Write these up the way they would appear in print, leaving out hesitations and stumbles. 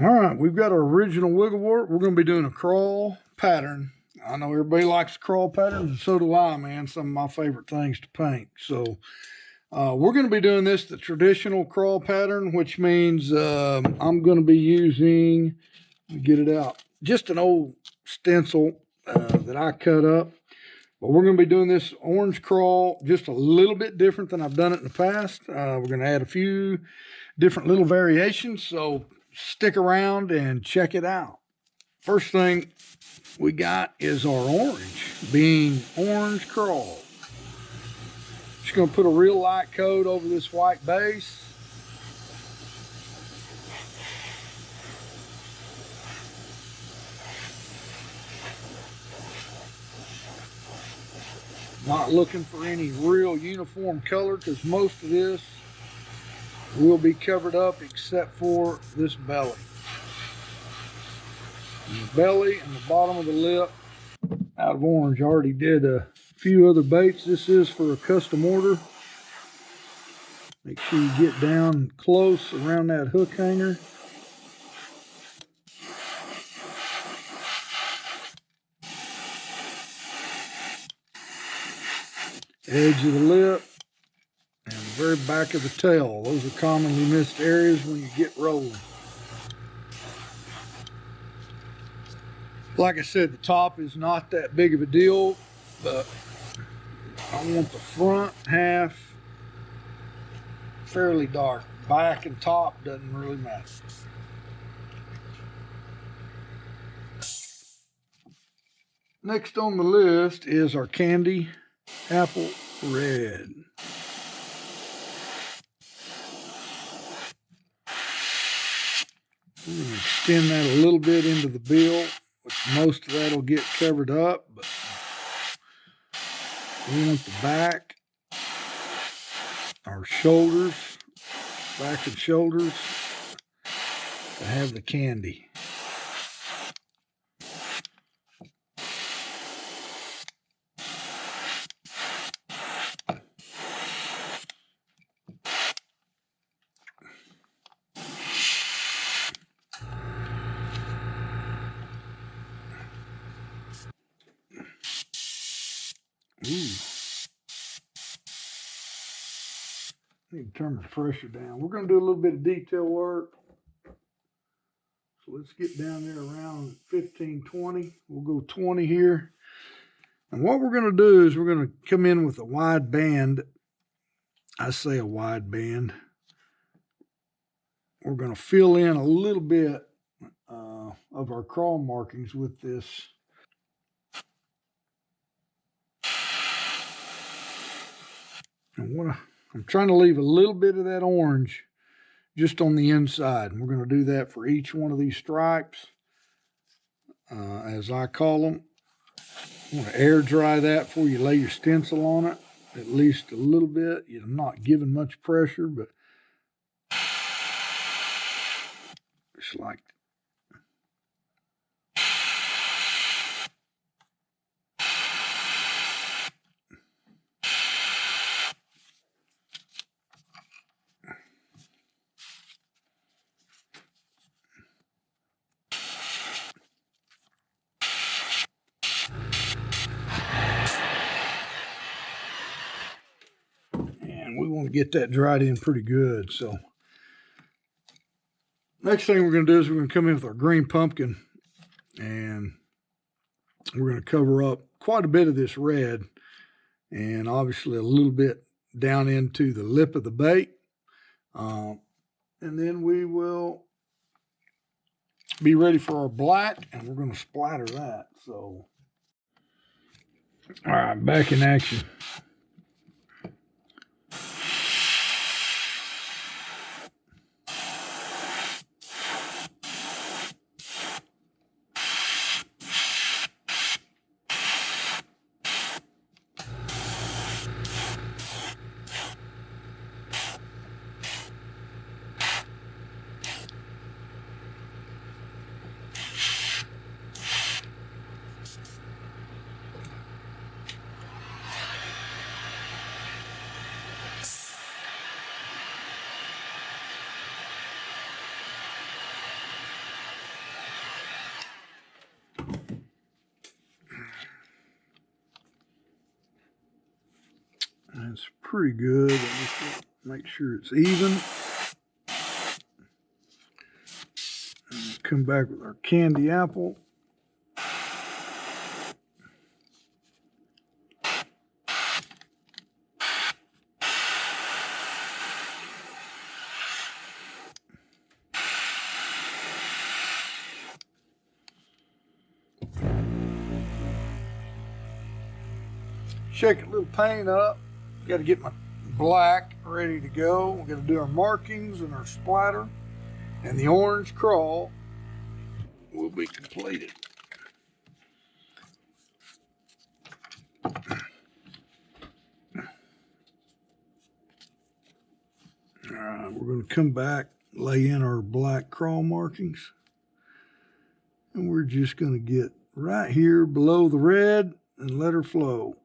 All right, we've got our original wigglewort. We're going to be doing a crawl pattern. I know everybody likes crawl patterns, and so do I, man. Some of my favorite things to paint. So we're going to be doing this the traditional crawl pattern, which means I'm going to be using, let me get it out, just an old stencil that I cut up. But we're going to be doing this orange crawl just a little bit different than I've done it in the past. We're going to add a few different little variations, so stick around and check it out. First thing we got is our orange, being orange crawl. Just going to put a real light coat over this white base. Not looking for any real uniform color because most of this will be covered up except for this belly. And the belly and the bottom of the lip out of orange. I already did a few other baits. This is for a custom order. Make sure you get down close around that hook hanger. Edge of the lip and the very back of the tail. Those are commonly missed areas when you get rolling. Like I said, the top is not that big of a deal, but I want the front half fairly dark. Back and top doesn't really matter. Next on the list is our candy apple red. We're going to extend that a little bit into the bill, which most of that will get covered up, but we want the back, our shoulders, back and shoulders to have the candy. Ooh. Need to turn the pressure down. We're going to do a little bit of detail work. So let's get down there around 15, 20. We'll go 20 here. And what we're going to do is we're going to come in with a wide band. I say a wide band. We're going to fill in a little bit of our crawl markings with this. And I'm trying to leave a little bit of that orange just on the inside. And we're going to do that for each one of these stripes, as I call them. You want to air dry that before you lay your stencil on it, at least a little bit. You're not giving much pressure, but just like that. We want to get that dried in pretty good. So next thing we're going to do is we're going to come in with our green pumpkin, and we're going to cover up quite a bit of this red. and obviously a little bit down into the lip of the bait. And then we will be ready for our black, and we're going to splatter that. So, all right, back in action. That's pretty good. I just want to make sure it's even. And come back with our candy apple. Shake a little paint up. Got to get my black ready to go. We're going to do our markings and our splatter, and the orange crawl will be completed. All right, we're going to come back, lay in our black crawl markings, and we're just going to get right here below the red and let her flow.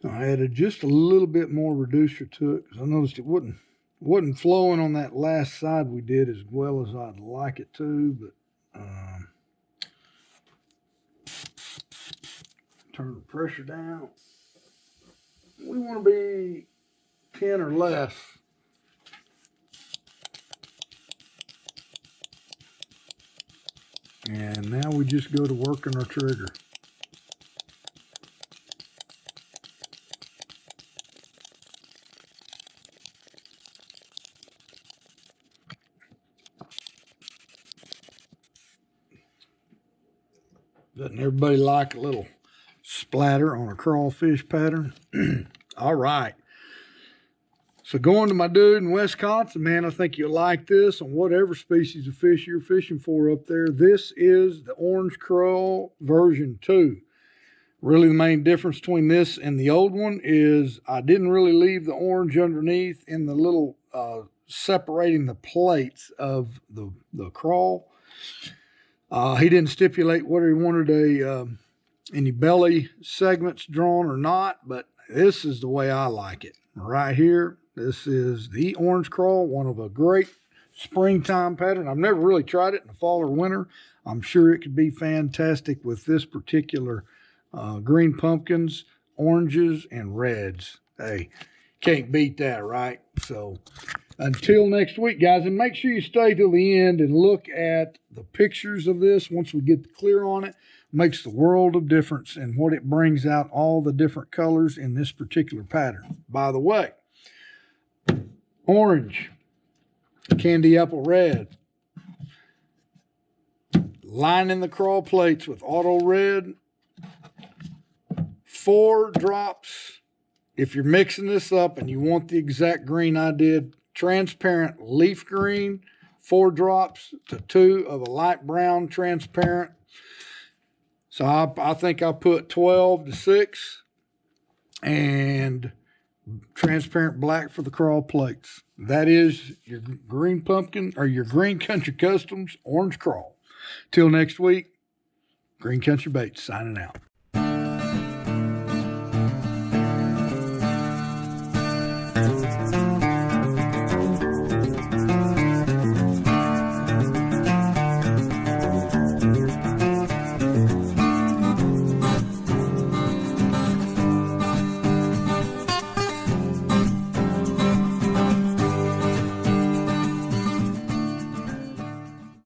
I added just a little bit more reducer to it because I noticed it wasn't flowing on that last side we did as well as I'd like it to, but turn the pressure down. We want to be 10 or less. And now we just go to working our trigger. Doesn't everybody like a little splatter on a crawfish pattern? All right. So going to my dude in Wisconsin, man, I think you'll like this on whatever species of fish you're fishing for up there. This is the Orange Craw version 2. Really the main difference between this and the old one is I didn't really leave the orange underneath in the little separating the plates of the crawl. He didn't stipulate whether he wanted any belly segments drawn or not, but this is the way I like it. Right here, this is the Orange Craw, one of a great springtime pattern. I've never really tried it in the fall or winter. I'm sure it could be fantastic with this particular green pumpkins, oranges, and reds. Hey, can't beat that, right? So until next week, guys, and make sure you stay till the end and look at the pictures of this once we get the clear on it. makes the world of difference in what it brings out, all the different colors in this particular pattern. By the way, orange, candy apple red, lining the crawl plates with auto red, 4 drops. If you're mixing this up and you want the exact green I did, transparent leaf green, 4 drops to 2 of a light brown transparent. So I think I put 12 to 6, and transparent black for the crawl plates. That is your green pumpkin, or your Green Country Customs orange crawl. Till next week, Green Country Baits signing out.